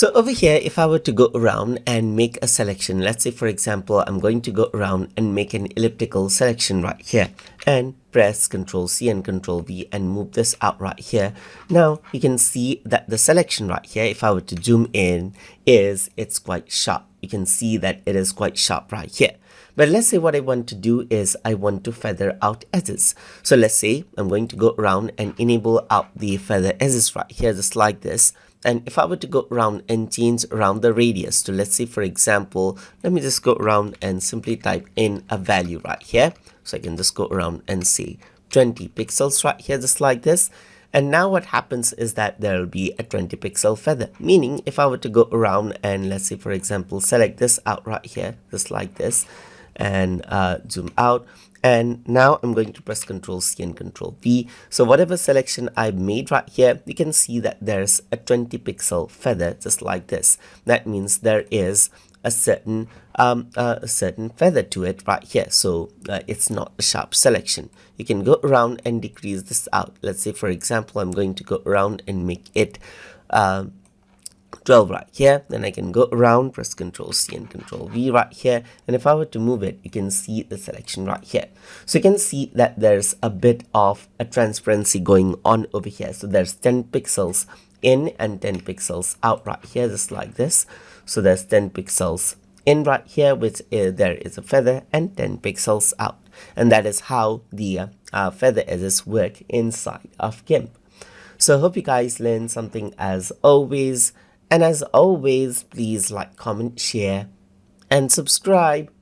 So over here, if I were to go around and make a selection, let's say for example, I'm going to go around and make an elliptical selection right here and press Ctrl C and Ctrl V and move this out right here. Now you can see that the selection right here, if I were to zoom in, it's quite sharp. You can see that it is quite sharp right here. But let's say what I want to do is I want to feather out edges. So let's say I'm going to go around and enable out the feather edges right here, just like this. And if I were to go around and change around the radius to, let's say for example, let me just go around and simply type in a value right here. So I can just go around and say 20 pixels right here, just like this. And now what happens is that there will be a 20 pixel feather, meaning if I were to go around and let's say for example, select this out right here, just like this, and zoom out. And now I'm going to press Ctrl C and Ctrl V. So whatever selection I made right here, you can see that there's a 20 pixel feather, just like this. That means there is a certain feather to it right here. So it's not a sharp selection. You can go around and decrease this out. Let's say for example, I'm going to go around and make it 12 right here. Then I can go around, press Ctrl C and Ctrl V right here, and if I were to move it, you can see the selection right here. So you can see that there's a bit of a transparency going on over here. So there's 10 pixels in and 10 pixels out right here, just like this. So there's 10 pixels in right here, which there is a feather, and 10 pixels out. And that is how the feather edges work inside of GIMP. So I hope you guys learned something as always. And as always, please like, comment, share, and subscribe.